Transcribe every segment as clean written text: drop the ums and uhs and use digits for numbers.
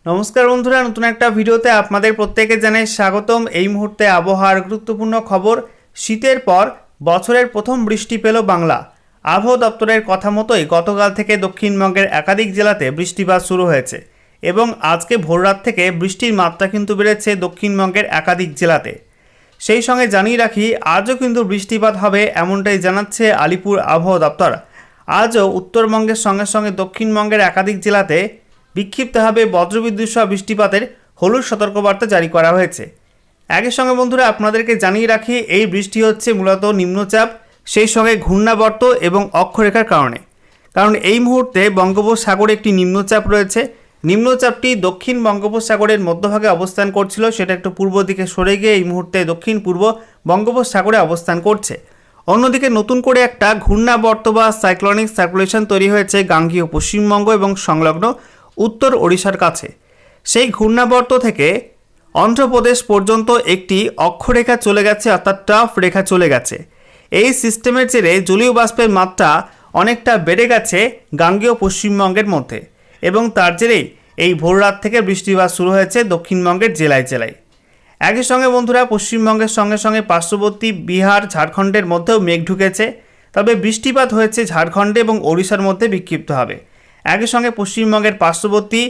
নমস্কার বন্ধুরা, নতুন একটা ভিডিওতে আপনাদের প্রত্যেকে জানাই স্বাগতম। এই মুহূর্তে আবহাওয়ার গুরুত্বপূর্ণ খবর। শীতের পর বছরের প্রথম বৃষ্টি পেল বাংলা। আবহাওয়া দপ্তরের কথা মতোই গতকাল থেকে দক্ষিণবঙ্গের একাধিক জেলাতে বৃষ্টিপাত শুরু হয়েছে এবং আজকে ভোররাত থেকে বৃষ্টির মাত্রা কিন্তু বেড়েছে দক্ষিণবঙ্গের একাধিক জেলাতে। সেই সঙ্গে জানিয়ে রাখি, আজও কিন্তু বৃষ্টিপাত হবে এমনটাই জানাচ্ছে আলিপুর আবহাওয়া দপ্তর। আজও উত্তরবঙ্গের সঙ্গে সঙ্গে দক্ষিণবঙ্গের একাধিক জেলাতে বিক্ষিপ্তভাবে বজ্রবিদ্যুৎ সহ বৃষ্টিপাতের হলুদ সতর্কবার্তা জারি করা হয়েছে। একই সঙ্গে বন্ধুরা আপনাদেরকে জানিয়ে রাখি, এই বৃষ্টি হচ্ছে মূলত নিম্নচাপ, সেই সঙ্গে ঘূর্ণাবর্ত এবং অক্ষরেখার কারণে। কারণ এই মুহূর্তে বঙ্গোপসাগরে একটি নিম্নচাপ রয়েছে। নিম্নচাপটি দক্ষিণ বঙ্গোপসাগরের মধ্যভাগে অবস্থান করছিল, সেটা একটু পূর্ব দিকে সরে গিয়ে এই মুহূর্তে দক্ষিণ পূর্ব বঙ্গোপসাগরে অবস্থান করছে। অন্যদিকে নতুন করে একটা ঘূর্ণাবর্ত বা সাইক্লোনিক সার্কুলেশন তৈরি হয়েছে গাঙ্গেয় পশ্চিমবঙ্গ এবং সংলগ্ন উত্তর ওড়িশার কাছে। সেই ঘূর্ণাবর্ত থেকে অন্ধ্রপ্রদেশ পর্যন্ত একটি অক্ষরেখা চলে গেছে, অর্থাৎ টাফ রেখা চলে গেছে। এই সিস্টেমের জেরে জলীয় বাষ্পের মাত্রা অনেকটা বেড়ে গেছে গাঙ্গেয় পশ্চিমবঙ্গের মধ্যে এবং তার জেরেই এই ভোররাত থেকে বৃষ্টিপাত শুরু হয়েছে দক্ষিণবঙ্গের জেলায় জেলায়। একই সঙ্গে বন্ধুরা পশ্চিমবঙ্গের সঙ্গে সঙ্গে পার্শ্ববর্তী বিহার ঝাড়খণ্ডের মধ্যেও মেঘ ঢুকেছে, তবে বৃষ্টিপাত হয়েছে ঝাড়খণ্ডে এবং ওড়িশার মধ্যে বিক্ষিপ্ত হবে। একই সঙ্গে পশ্চিমবঙ্গের পার্শ্ববর্তী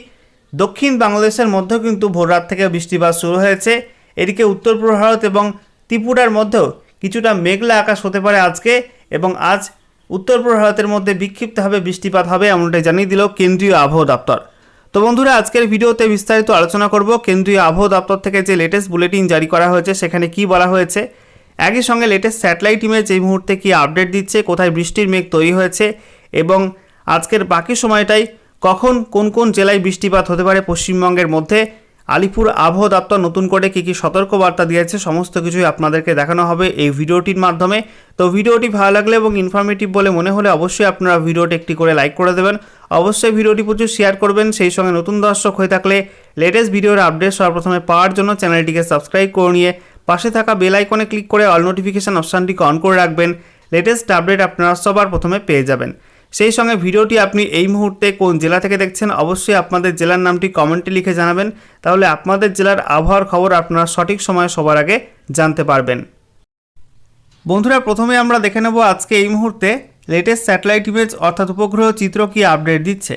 দক্ষিণ বাংলাদেশের মধ্যেও কিন্তু ভোররাত থেকে বৃষ্টিপাত শুরু হয়েছে। এদিকে উত্তর পূর্ব ভারত এবং ত্রিপুরার মধ্যেও কিছুটা মেঘলা আকাশ হতে পারে আজকে, এবং আজ উত্তর পূর্ব ভারতের মধ্যে বিক্ষিপ্তভাবে বৃষ্টিপাত হবে এমনটাই জানিয়ে দিল কেন্দ্রীয় আবহাওয়া দপ্তর। তো বন্ধুরা আজকের ভিডিওতে বিস্তারিত আলোচনা করব কেন্দ্রীয় আবহাওয়া দপ্তর থেকে যে লেটেস্ট বুলেটিন জারি করা হয়েছে সেখানে কি বলা হয়েছে, একই সঙ্গে লেটেস্ট স্যাটেলাইট ইমেজ এই মুহূর্তে কি আপডেট দিচ্ছে, কোথায় বৃষ্টির মেঘ তৈরি হয়েছে এবং আজকের বাকি সময়টাই কখন কোন কোন জেলায় বৃষ্টিপাত হতে পারে পশ্চিমবঙ্গের মধ্যে, আলিপুর আবহাওয়া দপ্তর নতুন করে কী কী সতর্কবার্তা দিয়েছে, সমস্ত কিছুই আপনাদেরকে দেখানো হবে এই ভিডিওটির মাধ্যমে। তো ভিডিওটি ভালো লাগলে এবং ইনফরমেটিভ বলে মনে হলে অবশ্যই আপনারা ভিডিওটি একটি করে লাইক করে দেবেন, অবশ্যই ভিডিওটি প্রচুর শেয়ার করবেন। সেই সঙ্গে নতুন দর্শক হয়ে থাকলে লেটেস্ট ভিডিওর আপডেট সর্বপ্রথমে পাওয়ার জন্য চ্যানেলটিকে সাবস্ক্রাইব করে নিয়ে পাশে থাকা বেল আইকনে ক্লিক করে অল নোটিফিকেশান অপশানটিকে অন করে রাখবেন। লেটেস্ট আপডেট আপনারা সবার প্রথমে পেয়ে যাবেন। সেই সঙ্গে ভিডিওটি আপনি এই মুহূর্তে কোন জেলা থেকে দেখছেন অবশ্যই আপনাদের জেলার নামটি কমেন্টে লিখে জানাবেন, তাহলে আপনাদের জেলার আবহাওয়ার খবর আপনারা সঠিক সময়ে সবার আগে জানতে পারবেন। বন্ধুরা প্রথমে আমরা দেখে নেব আজকে এই মুহূর্তে লেটেস্ট স্যাটেলাইট ইমেজ অর্থাৎ উপগ্রহ চিত্র কি আপডেট দিচ্ছে।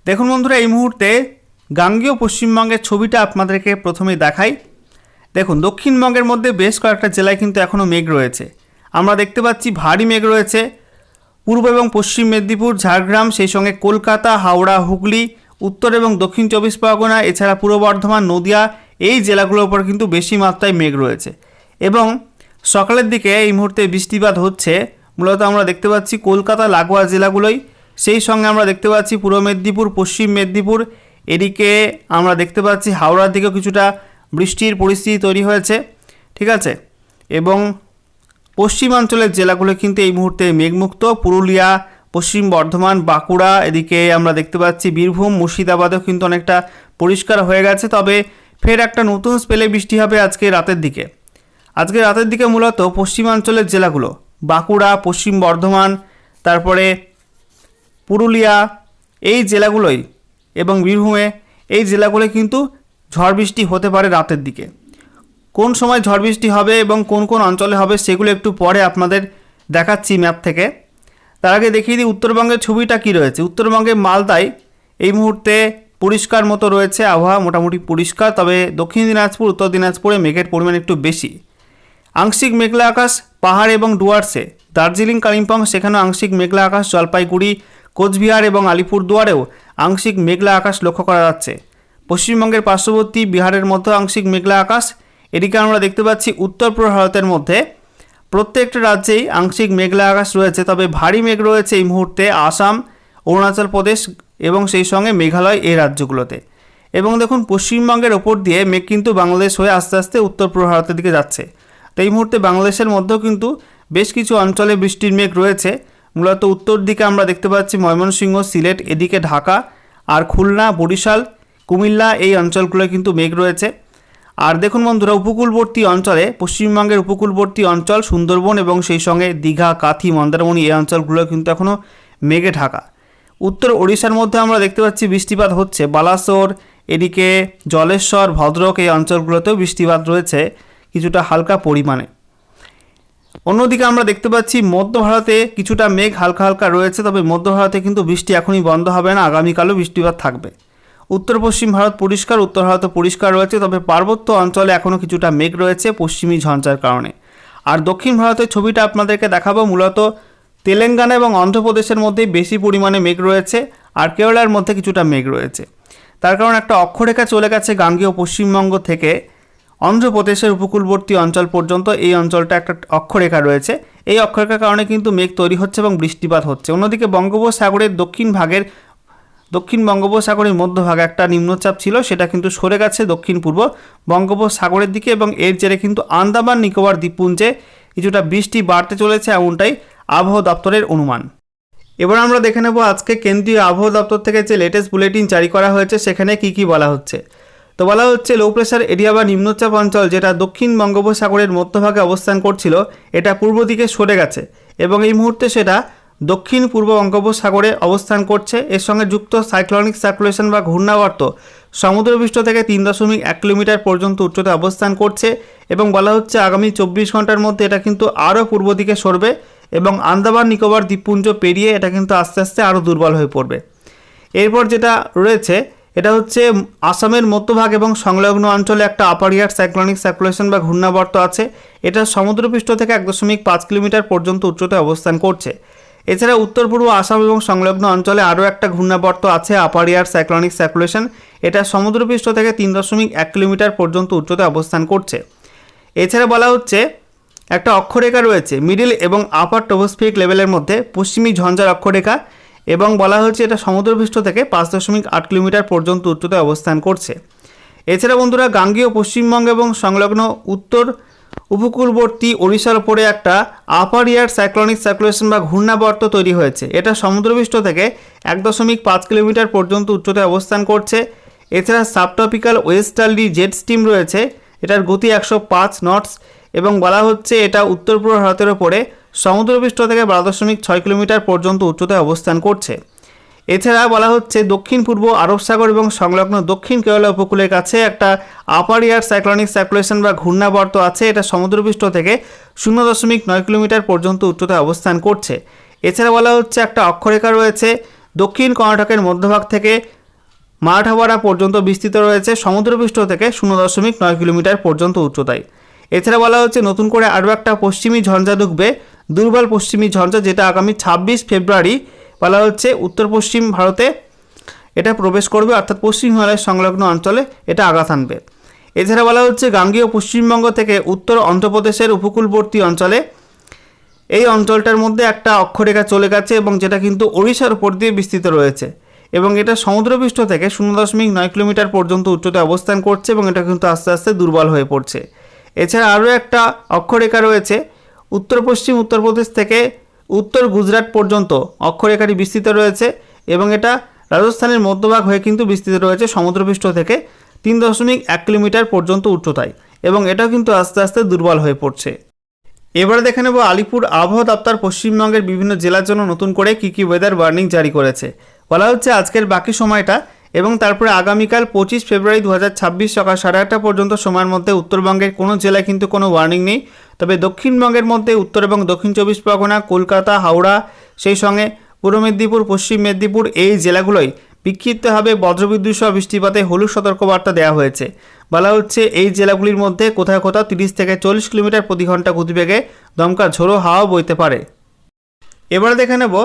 দেখুন বন্ধুরা, এই মুহূর্তে গাঙ্গেয় পশ্চিমবঙ্গের ছবিটা আপনাদেরকে প্রথমে দেখাই। দেখুন দক্ষিণবঙ্গের মধ্যে বেশ কয়েকটা জেলায় কিন্তু এখনও মেঘ রয়েছে। আমরা দেখতে পাচ্ছি ভারী মেঘ রয়েছে পূর্ব এবং পশ্চিম মেদিনীপুর, ঝাড়গ্রাম, সেই সঙ্গে কলকাতা, হাওড়া, হুগলি, উত্তর এবং দক্ষিণ চব্বিশ পরগনা, এছাড়া পূর্ব বর্ধমান, নদিয়া, এই জেলাগুলোর উপর কিন্তু বেশি মাত্রায় মেঘ রয়েছে এবং সকালের দিকে এই মুহূর্তে বৃষ্টিপাত হচ্ছে। মূলত আমরা দেখতে পাচ্ছি কলকাতা লাগোয়া জেলাগুলোই, সেই সঙ্গে আমরা দেখতে পাচ্ছি পূর্ব মেদিনীপুর, পশ্চিম মেদিনীপুর, এদিকে আমরা দেখতে পাচ্ছি হাওড়ার দিকেও কিছুটা বৃষ্টির পরিস্থিতি তৈরি হয়েছে, ঠিক আছে। এবং পশ্চিমাঞ্চলের জেলাগুলো কিন্তু এই মুহূর্তে মেঘমুক্ত, পুরুলিয়া, পশ্চিম বর্ধমান, বাঁকুড়া, এদিকে আমরা দেখতে পাচ্ছি বীরভূম, মুর্শিদাবাদেও কিন্তু অনেকটা পরিষ্কার হয়ে গেছে। তবে ফের একটা নতুন স্পেলে বৃষ্টি হবে আজকে রাতের দিকে। আজকে রাতের দিকে মূলত পশ্চিমাঞ্চলের জেলাগুলো বাঁকুড়া, পশ্চিম বর্ধমান, তারপরে পুরুলিয়া, এই জেলাগুলোই এবং বীরভূমে এই জেলাগুলোয় কিন্তু ঝড় বৃষ্টি হতে পারে রাতের দিকে। কোন সময় ঝড় বৃষ্টি হবে এবং কোন কোন অঞ্চলে হবে সেগুলো একটু পরে আপনাদের দেখাচ্ছি ম্যাপ থেকে। তার আগে দেখিয়ে দিই উত্তরবঙ্গের ছবিটা কি রয়েছে। উত্তরবঙ্গে মালদায় এই মুহূর্তে পরিষ্কার মতো রয়েছে আবহাওয়া, মোটামুটি পরিষ্কার, তবে দক্ষিণ দিনাজপুর, উত্তর দিনাজপুরে মেঘের পরিমাণ একটু বেশি। আংশিক মেঘলা আকাশ পাহাড় এবং ডুয়ার্সে, দার্জিলিং, কালিম্পং সেখানেও আংশিক মেঘলা আকাশ, জলপাইগুড়ি, কোচবিহার এবং আলিপুরদুয়ারেও আংশিক মেঘলা আকাশ লক্ষ্য করা যাচ্ছে। পশ্চিমবঙ্গের পার্শ্ববর্তী বিহারের মধ্যে আংশিক মেঘলা আকাশ। এদিকে আমরা দেখতে পাচ্ছি উত্তর পূর্ব ভারতের মধ্যে প্রত্যেকটা রাজ্যেই আংশিক মেঘলা আকাশ রয়েছে, তবে ভারী মেঘ রয়েছে এই মুহূর্তে আসাম, অরুণাচল প্রদেশ এবং সেই সঙ্গে মেঘালয়, এই রাজ্যগুলোতে। এবং দেখুন পশ্চিমবঙ্গের ওপর দিয়ে মেঘ কিন্তু বাংলাদেশ হয়ে আস্তে আস্তে উত্তর পূর্ব ভারতের দিকে যাচ্ছে। তো এই মুহূর্তে বাংলাদেশের মধ্যেও কিন্তু বেশ কিছু অঞ্চলে বৃষ্টির মেঘ রয়েছে। মূলত উত্তর দিকে আমরা দেখতে পাচ্ছি ময়মনসিংহ, সিলেট, এদিকে ঢাকা আর খুলনা, বরিশাল, কুমিল্লা, এই অঞ্চলগুলো কিন্তু মেঘ রয়েছে। আর দেখুন বন্ধুরা, উপকূলবর্তী অঞ্চলে পশ্চিমবঙ্গের উপকূলবর্তী অঞ্চল সুন্দরবন এবং সেই সঙ্গে দীঘা, কাথি, মন্দারমণি, এই অঞ্চলগুলো কিন্তু এখনও মেঘে ঢাকা। উত্তর ওড়িশার মধ্যে আমরা দেখতে পাচ্ছি বৃষ্টিপাত হচ্ছে, বালাসোর, এদিকে জলেশ্বর, ভদ্রক এই অঞ্চলগুলোতেও বৃষ্টিপাত রয়েছে কিছুটা হালকা পরিমাণে। অন্যদিকে আমরা দেখতে পাচ্ছি মধ্য ভারতে কিছুটা মেঘ হালকা হালকা রয়েছে, তবে মধ্য ভারতে কিন্তু বৃষ্টি এখনই বন্ধ হবে না, আগামীকালও বৃষ্টিপাত থাকবে। উত্তর পশ্চিম ভারত পরিষ্কার, উত্তর ভারত পরিষ্কার রয়েছে, তবে পার্বত্য অঞ্চলে এখনও কিছুটা মেঘ রয়েছে পশ্চিমী ঝঞ্ঝার কারণে। আর দক্ষিণ ভারতের ছবিটা আপনাদেরকে দেখাবো, মূলত তেলেঙ্গানা এবং অন্ধ্রপ্রদেশের মধ্যেই বেশি পরিমাণে মেঘ রয়েছে, আর কেরালার মধ্যে কিছুটা মেঘ রয়েছে। তার কারণ একটা অক্ষরেখা চলে গেছে গাঙ্গেয় পশ্চিমবঙ্গ থেকে অন্ধ্রপ্রদেশের উপকূলবর্তী অঞ্চল পর্যন্ত। এই অঞ্চলটা একটা অক্ষরেখা রয়েছে, এই অক্ষরেখার কারণে কিন্তু মেঘ তৈরি হচ্ছে এবং বৃষ্টিপাত হচ্ছে। অন্যদিকে বঙ্গোপসাগরের দক্ষিণ বঙ্গোপসাগরের মধ্যভাগে একটা নিম্নচাপ ছিল, সেটা কিন্তু সরে গেছে দক্ষিণ পূর্ব বঙ্গোপসাগরের দিকে, এবং এর জেরে কিন্তু আন্দামান নিকোবর দ্বীপপুঞ্জে কিছুটা বৃষ্টি বাড়তে চলেছে, এমনটাই আবহাওয়া দপ্তরের অনুমান। এবার আমরা দেখে নেব আজকে কেন্দ্রীয় আবহাওয়া দপ্তর থেকে যে লেটেস্ট বুলেটিন জারি করা হয়েছে সেখানে কি বলা হচ্ছে। তো বলা হচ্ছে লো প্রেশার এরিয়া বা নিম্নচাপ অঞ্চল যেটা দক্ষিণ বঙ্গোপসাগরের মধ্যভাগে অবস্থান করছিল, এটা পূর্ব দিকে সরে গেছে এবং এই মুহূর্তে সেটা দক্ষিণ পূর্ব বঙ্গোপসাগরে অবস্থান করছে। এর সঙ্গে যুক্ত সাইক্লোনিক সার্কুলেশন বা ঘূর্ণাবর্ত সমুদ্রপৃষ্ঠ থেকে 3.1 কিলোমিটার পর্যন্ত উচ্চতায় অবস্থান করছে এবং বলা হচ্ছে আগামী 24 ঘন্টার মধ্যে এটা কিন্তু আরও পূর্ব দিকে সরবে এবং আন্দামান নিকোবর দ্বীপপুঞ্জ পেরিয়ে এটা কিন্তু আস্তে আস্তে আরও দুর্বল হয়ে পড়বে। এরপর যেটা রয়েছে এটা হচ্ছে আসামের মধ্যভাগ এবং সংলগ্ন অঞ্চলে একটা আপার এয়ার সাইক্লোনিক সার্কুলেশন বা ঘূর্ণাবর্ত আছে, এটা সমুদ্রপৃষ্ঠ থেকে 1.5 কিলোমিটার পর্যন্ত উচ্চতায় অবস্থান করছে। এছাড়া উত্তর পূর্ব আসাম এবং সংলগ্ন অঞ্চলে আরও একটা ঘূর্ণাবর্ত আছে আপার এয়ার সাইক্লোনিক সার্কুলেশন, এটা সমুদ্রপৃষ্ঠ থেকে 3.1 কিলোমিটার পর্যন্ত উচ্চতায় অবস্থান করছে। এছাড়া বলা হচ্ছে একটা অক্ষরেখা রয়েছে মিডিল এবং আপার ট্রপোস্ফিরিক লেভেলের মধ্যে পশ্চিমী ঝঞ্ঝার অক্ষরেখা, এবং বলা হচ্ছে এটা সমুদ্রপৃষ্ঠ থেকে 5.8 কিলোমিটার পর্যন্ত উচ্চতায় অবস্থান করছে। এছাড়া বন্ধুরা গাঙ্গেয় পশ্চিমবঙ্গ এবং সংলগ্ন উত্তর উপকূলবর্তী ওড়িশার ওপরে একটা আপার এয়ার সাইক্লোনিক সার্কুলেশন বা ঘূর্ণাবর্ত তৈরি হয়েছে, এটা সমুদ্রপৃষ্ঠ থেকে 1.5 কিলোমিটার পর্যন্ত উচ্চতায় অবস্থান করছে। এছাড়া সাবট্রপিক্যাল ওয়েস্টার্লি জেট স্টিম রয়েছে, এটার গতি 105 নটস এবং বলা হচ্ছে এটা উত্তর পূর্ব ভারতের ওপরে সমুদ্রপৃষ্ঠ থেকে 12.6 কিলোমিটার পর্যন্ত উচ্চতায় অবস্থান করছে। এছাড়া বলা হচ্ছে দক্ষিণ পূর্ব আরব সাগর এবং সংলগ্ন দক্ষিণ কেরালা উপকূলের কাছে একটা আপার এয়ার সাইক্লোনিক সার্কুলেশন বা ঘূর্ণাবর্ত আছে, এটা সমুদ্রপৃষ্ঠ থেকে 0.9 কিলোমিটার পর্যন্ত উচ্চতায় অবস্থান করছে। এছাড়া বলা হচ্ছে একটা অক্ষরেখা রয়েছে দক্ষিণ কর্ণাটকের মধ্যভাগ থেকে মারাঠাওয়াড়া পর্যন্ত বিস্তৃত রয়েছে, সমুদ্রপৃষ্ঠ থেকে 0.9 কিলোমিটার পর্যন্ত উচ্চতায়। এছাড়া বলা হচ্ছে নতুন করে আরও একটা পশ্চিমী ঝঞ্ঝা ঢুকবে, দুর্বল পশ্চিমী ঝঞ্ঝা, যেটা আগামী 26 ফেব্রুয়ারি বলা হচ্ছে উত্তর পশ্চিম ভারতে এটা প্রবেশ করবে, অর্থাৎ পশ্চিম হিমালয়ের সংলগ্ন অঞ্চলে এটা আঘাত আনবে। এছাড়া বলা হচ্ছে গাঙ্গেয় পশ্চিমবঙ্গ থেকে উত্তর অন্ধ্রপ্রদেশের উপকূলবর্তী অঞ্চলে এই অঞ্চলটার মধ্যে একটা অক্ষরেখা চলে গেছে এবং যেটা কিন্তু ওড়িশার উপর দিয়ে বিস্তৃত রয়েছে এবং এটা সমুদ্রপৃষ্ঠ থেকে 0.9 কিলোমিটার পর্যন্ত উচ্চতায় অবস্থান করছে এবং এটা কিন্তু আস্তে আস্তে দুর্বল হয়ে পড়ছে। এছাড়া আরও একটা অক্ষরেখা রয়েছে উত্তর পশ্চিম উত্তরপ্রদেশ থেকে উত্তর গুজরাট পর্যন্ত অক্ষরেখাটি বিস্তৃত রয়েছে এবং এটা রাজস্থানের মধ্যভাগ হয়ে কিন্তু বিস্তৃত রয়েছে সমুদ্রপৃষ্ঠ থেকে 3.1 কিলোমিটার পর্যন্ত উচ্চতায় এবং এটাও কিন্তু আস্তে আস্তে দুর্বল হয়ে পড়ছে। এবারে দেখে নেব আলিপুর আবহাওয়া দপ্তর পশ্চিমবঙ্গের বিভিন্ন জেলার জন্য নতুন করে কী ওয়েদার ওয়ার্নিং জারি করেছে। বলা হচ্ছে আজকের বাকি সময়টা এবং তারপরে আগামীকাল 25 ফেব্রুয়ারি 2026 সকাল 8:30 পর্যন্ত সময়ের মধ্যে উত্তরবঙ্গের কোনো জেলায় কিন্তু কোনো ওয়ার্নিং নেই, তবে দক্ষিণবঙ্গের মধ্যে উত্তর এবং দক্ষিণ 24 পরগনা, কলকাতা, হাওড়া, সেই সঙ্গে পূর্ব মেদিনীপুর, পশ্চিম মেদিনীপুর এই জেলাগুলোই বিক্ষিপ্তভাবে বজ্রবিদ্যুৎ সহ বৃষ্টিপাতে হলুদ সতর্কবার্তা দেওয়া হয়েছে। বলা হচ্ছে এই জেলাগুলির মধ্যে কোথাও কোথাও 30 থেকে 40 কিলোমিটার প্রতি ঘন্টা গতিবেগে দমকা ঝোড়ো হাওয়া বইতে পারে। এবার দেখে নেব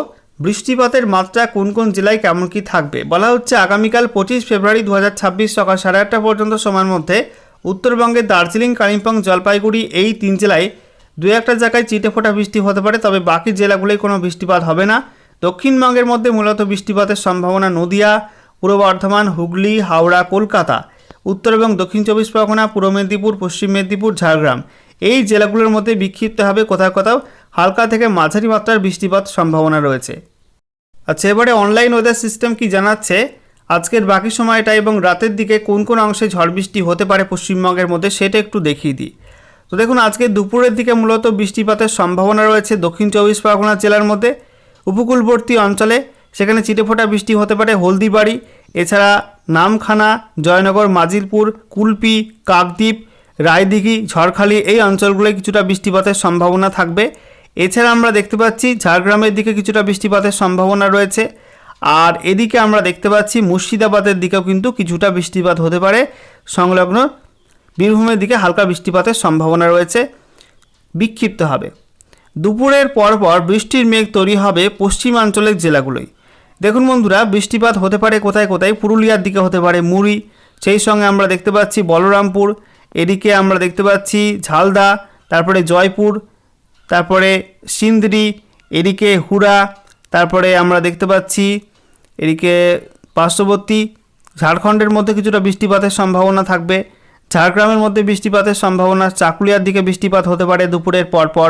বৃষ্টিপাতের মাত্রা কোন কোন জেলায় কেমন কী থাকবে। বলা হচ্ছে আগামীকাল 25 ফেব্রুয়ারি 2026 সকাল 8:30 পর্যন্ত সময়ের মধ্যে উত্তরবঙ্গের দার্জিলিং, কালিম্পং, জলপাইগুড়ি এই 3 জেলায় 2-1 জায়গায় চিটেফোঁটা বৃষ্টি হতে পারে, তবে বাকি জেলাগুলোয় কোনো বৃষ্টিপাত হবে না। দক্ষিণবঙ্গের মধ্যে মূলত বৃষ্টিপাতের সম্ভাবনা নদিয়া, পূর্ব বর্ধমান, হুগলি, হাওড়া, কলকাতা, উত্তর এবং দক্ষিণ 24 পরগনা, পূর্ব মেদিনীপুর, পশ্চিম মেদিনীপুর, ঝাড়গ্রাম এই জেলাগুলোর মধ্যে বিক্ষিপ্তভাবে কোথাও কোথাও হালকা থেকে মাঝারি মাত্রার বৃষ্টিপাত সম্ভাবনা রয়েছে। আচ্ছা, এবারে অনলাইন ওয়েদার সিস্টেম কি জানাচ্ছে আজকের বাকি সময়টা এবং রাতের দিকে কোন কোন অংশে ঝড় বৃষ্টি হতে পারে পশ্চিমবঙ্গের মধ্যে সেটা একটু দেখিয়ে দিই। তো দেখুন আজকে দুপুরের দিকে মূলত বৃষ্টিপাতের সম্ভাবনা রয়েছে দক্ষিণ 24 পরগনা জেলার মধ্যে, উপকূলবর্তী অঞ্চলে সেখানে চিটেফোঁটা বৃষ্টি হতে পারে হলদিবাড়ি, এছাড়া নামখানা, জয়নগর, মাজিলপুর, কুলপি, কাকদ্বীপ, রায়দিঘি, ঝড়খালি এই অঞ্চলগুলোয় কিছুটা বৃষ্টিপাতের সম্ভাবনা থাকবে। এছাড়া আমরা দেখতে পাচ্ছি ঝাড়গ্রামের দিকে কিছুটা বৃষ্টিপাতের সম্ভাবনা রয়েছে। আর এদিকে আমরা দেখতে পাচ্ছি মুর্শিদাবাদের দিকেও কিন্তু কিছুটা বৃষ্টিপাত হতে পারে। সংলগ্ন বীরভূমের দিকে হালকা বৃষ্টিপাতের সম্ভাবনা রয়েছে, বিক্ষিপ্ত হবে। দুপুরের পরপর বৃষ্টির মেঘ তৈরি হবে পশ্চিমাঞ্চলের জেলাগুলোয়। দেখুন বন্ধুরা, বৃষ্টিপাত হতে পারে কোথায় কোথায়, পুরুলিয়ার দিকে হতে পারে মুড়ি, সেই সঙ্গে আমরা দেখতে পাচ্ছি বলরামপুর, এদিকে আমরা দেখতে পাচ্ছি ঝালদা, তারপরে জয়পুর, তারপরে সিন্দ্রি, এদিকে হুড়া, তারপরে আমরা দেখতে পাচ্ছি এদিকে পার্শ্ববর্তী ঝাড়খণ্ডের মধ্যে কিছুটা বৃষ্টিপাতের সম্ভাবনা থাকবে। ঝাড়গ্রামের মধ্যে বৃষ্টিপাতের সম্ভাবনা, চাকুলিয়ার দিকে বৃষ্টিপাত হতে পারে দুপুরের পরপর,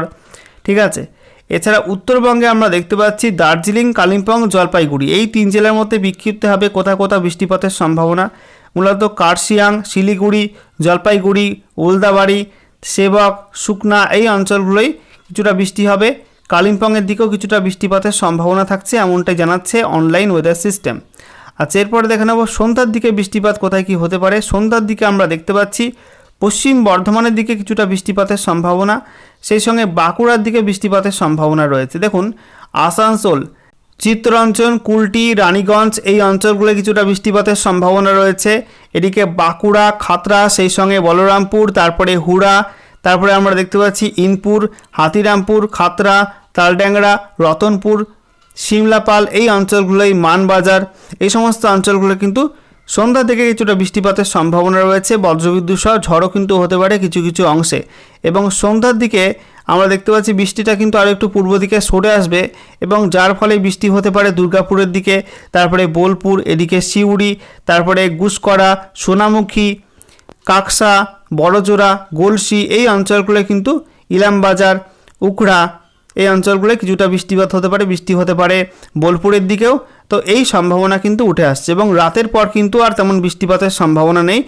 ঠিক আছে। এছাড়া উত্তরবঙ্গে আমরা দেখতে পাচ্ছি দার্জিলিং, কালিম্পং, জলপাইগুড়ি এই 3 জেলার মধ্যে বিক্ষিপ্ত হবে কোথাও কোথাও বৃষ্টিপাতের সম্ভাবনা। মূলত কার্শিয়াং, শিলিগুড়ি, জলপাইগুড়ি, উলদাবাড়ি, সেবক, সুকনা এই অঞ্চলগুলোই কিছুটা বৃষ্টি হবে। কালিম্পংয়ের দিকেও কিছুটা বৃষ্টিপাতের সম্ভাবনা থাকছে, এমনটাই জানাচ্ছে অনলাইন ওয়েদার সিস্টেম। আচ্ছা, এরপরে দেখে নেব সন্ধ্যার দিকে বৃষ্টিপাত কোথায় কি হতে পারে। সন্ধ্যার দিকে আমরা দেখতে পাচ্ছি পশ্চিম বর্ধমানের দিকে কিছুটা বৃষ্টিপাতের সম্ভাবনা, সেই সঙ্গে বাঁকুড়ার দিকে বৃষ্টিপাতের সম্ভাবনা রয়েছে। দেখুন আসানসোল, চিত্তরঞ্জন, কুলটি, রানীগঞ্জ এই অঞ্চলগুলো কিছুটা বৃষ্টিপাতের সম্ভাবনা রয়েছে। এদিকে বাঁকুড়া, খাতড়া, সেই সঙ্গে বলরামপুর, তারপরে হুড়া, তারপরে আমরা দেখতে পাচ্ছি ইনপুর, হাতিরামপুর, খাতড়া, তালড্যাংরা, রতনপুর, শিমলাপাল এই অঞ্চলগুলোই, মানবাজার এই সমস্ত অঞ্চলগুলো কিন্তু সন্ধ্যা থেকে কিছুটা বৃষ্টিপাতের সম্ভাবনা রয়েছে। বজ্রবিদ্যুৎ সহ ঝড়ও কিন্তু হতে পারে কিছু কিছু অংশে। এবং সন্ধ্যার দিকে আমরা দেখতে পাচ্ছি বৃষ্টিটা কিন্তু আরও একটু পূর্ব দিকে সরে আসবে, এবং যার ফলে বৃষ্টি হতে পারে দুর্গাপুরের দিকে, তারপরে বোলপুর, এদিকে সিউড়ি, তারপরে গুসকরা, সোনামুখী, কাকসা, বড়জোড়া, গলসি এই অঞ্চলগুলো কিন্তু, ইলামবাজার, উখড়া এই অঞ্চলগুলো কিছুটা বৃষ্টিপাত হতে পারে, বৃষ্টি হতে পারে বোলপুরের দিকেও। তো এই সম্ভাবনা কিন্তু উঠে আসছে, এবং রাতের পর কিন্তু আর তেমন বৃষ্টিপাতের সম্ভাবনা নেই।